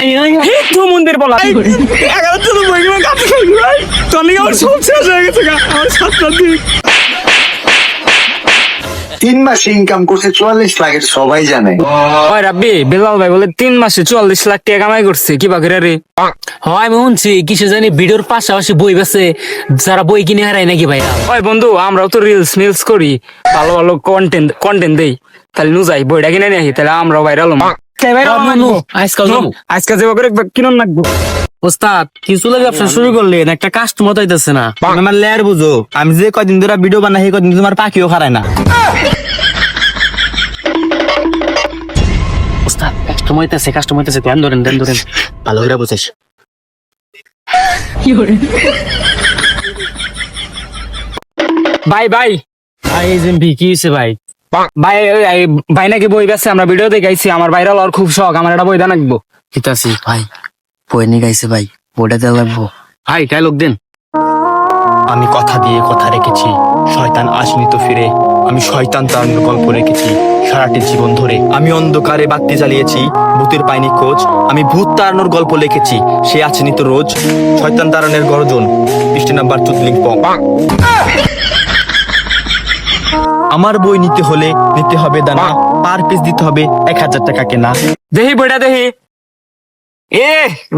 হিন্দু মন্দির বলা 11 বই কিনে কাছে খাইনি ভাই তনি আমার সব শেষ হয়ে গেছে আমার 7টা দিন 3 মাস ইনকাম করছে 44 লাখের সবাই জানে। ওই রাব্বি বেলাল ভাই বলে 3 মাসে 44 লাখ টাকা কামাই করছে কি বাগেরা রে। হয় আমি শুনছি কিসে জানি ভিডিওর পাশাপাশি বই বেছে যারা বই কিনে হারায় নাকি ভাই। ওই বন্ধু আমরাও তো রিলস মিলস করি ভালো ভালো কন্টেন্ট দেই তাহলে নু যাই বইটা কিনে নিয়ে তাহলে আমরাও ভাইরাল হবো। আজকে যে বকরে কিনন লাগবো। ওস্তাদ কিছু লাগে ব্যবসা শুরু করলেন একটা কাস্টমার হইতেছে না। আমার লেয়ার বুঝো আমি যে কদিন ধরে ভিডিও বানাই সেই কদিন তোমার পাখিও খারায় না। ওস্তাদ কাস্টমার হইতেছে ধ্যান ধরেন ভালো করে বুঝেছ। ভাই ভাই এই জেমপি কি হইছে ভাই? ভাই ভাই নাকি বই বেছে আমরা ভিডিও দেখাইছি আমার ভাইরাল হওয়ার খুব শখ আমার একটা বই দেন লাগবো। কিতাছি ভাই বই নিয়ে গাইছে ভাই বইটা দেওয়া লাগবো ভাই ডায়লগ দেন। আমি কথা দিয়ে কথা রেখেছি, শয়তান আসেনি তো ফিরে। আমি শয়তান তাড়ানোর গল্প রেখেছি সারাটি জীবন ধরে। আমি অন্ধকারে বাতি জ্বালিয়েছি, ভূতের পাইনি খোঁজ। আমি ভূত তাড়ানোর গল্প লিখেছি, সে আসেনি তো রোজ। শয়তান তাড়ানোর গর্জন, পৃষ্ঠা নাম্বার চুদলিং পং। আমার বই নিতে হলে নিতে হবে দানা, পার পিস দিতে হবে 1000 টাকা কেনা। দেখি বইটা দেখি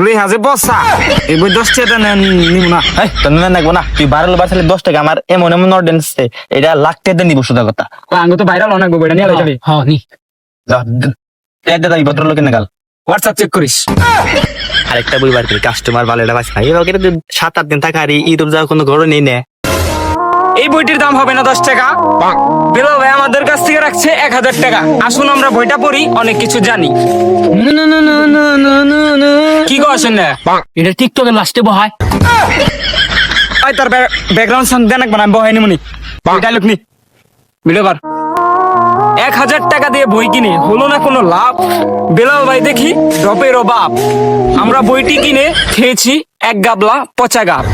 লে হাজে বসা এই বই 10 টাকা নিব না। তোর না লাগবো না, তুই ভাইরাল বাড়ালে 10 টাকা। আমার এমন এমন অর্ডেন্স এটা লাখ টাকা নিব সোজা কথা। আঙ্গ তো ভাইরাল অনেক বইটা নিয়ে যাবে। হ্যাঁ নি দাদা এই ভদ্রলোকের নাগাল হোয়াটসঅ্যাপ চেক করিস। আরেকটা বই বার করি, কাস্টমার ভালোটা বাঁচ না। এবার 7-8 দিন থাকা আর ইউটিউব যাওয়ার কোনো ঘর নেই না। এই বইটির দাম হবে না 10 টাকা। বেলাল ভাই আমাদের কাছ থেকে রাখছে 1000 টাকা। আসুন আমরা বইটা পড়ি অনেক কিছু জানি। কি করছেন না এটা টিকটকের লাস্টে বহায়। ওই তার ব্যাকগ্রাউন্ড সং দেন একবার আমি বহাইনি মনি ডায়লগ নি ভিডিও কর। 1000 টাকা দিয়ে বই কিনে হলো না কোনো লাভ। বেলাল ভাই দেখি ডপেরও বাপ। আমরা বইটি কিনে খেয়েছি 1 গাবলা পচা গাব।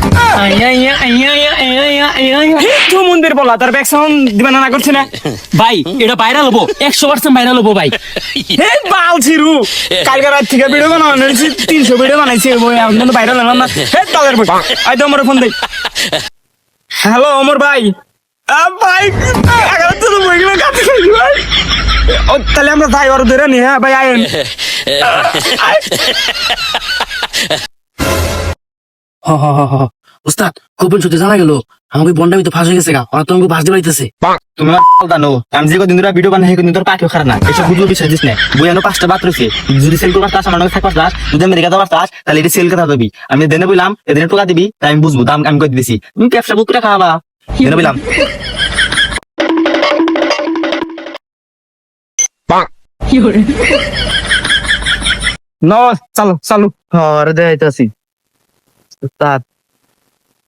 হিন্দু মন্দির বলা তার ব্যাক সাউন্ড দিবেন না করছে না ভাই এটা ভাইরাল হবো 100% ভাইরাল হবো ভাই। হে বাল ছিরু কালকে রাত থেকে ভিডিও বানানো 300 ভিডিও বানাইছি বই এখন ভাইরাল হলাম না। হে তালের বই আই তো আমার ফোন দেই। হ্যালো ওমর ভাই ভাই 11 বই কিনে কাছে খাইনি ভাই। ও তাহলে আমরা যাই ওর ধরে নি। হ্যাঁ ভাই আইন ওস্তাদ গোপন সূত্রে জানা গেল আমাকে বন্ডামি তো ফাঁস হয়ে গেছে গা ওরা তোমাকে বাস দিবাইতেছে। তুমি জানো আমি যে কদিন ধরে ভিডিও বানাই সেই কদিন তোর পাখিও খারাপ না। এসব বুঝবো বিষয় দিস না। বই আনো 5টা বাত রয়েছে, যদি সেল করবার চাস আমার থাকবার চাস, যদি আমি রেখা দেওয়ার চাস তাহলে এটা সেল কথা দিবি। আমি দেনে বললাম এদিনে টোকা দিবি তাই আমি বুঝবো দাম আমি করে দিয়েছি। তুমি ব্যবসা বুক করে খাওয়াবা দেনে বললাম। চালু চালু দেখাইতেছি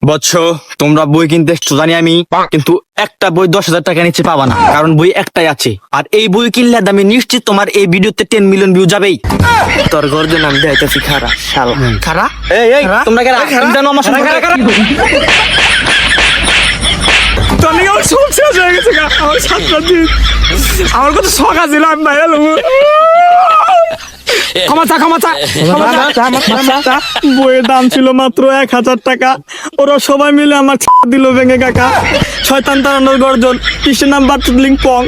বৎস তোমরা বই কিনতে এসছো জানি আমি, কিন্তু একটা বই 10,000 টাকা নিচে পাবা না, কারণ বই একটাই আছে। আর এই বই কিনলে আমি নিশ্চিত তোমার এই ভিডিওতে 10 মিলিয়ন ভিউ যাবেই। তোর গর্জন আমি দেখাইতেছি খারা শালা খারা। এই তোমরা কেন জানো আমার সঙ্গে তনি আমার সব শেষ হয়ে গেছে আমার 7টা দিন আমার কত শখ আছিল আমি ভাইরাল হবো। বইয়ের দাম ছিল মাত্র 1000 টাকা। ওরা সবাই মিলে আমার দিল ভেঙে কাকা। শয়তান তাড়ানোর গর্জন, কৃষ্ণ নাম বাচ্চা লিঙ্ক পং।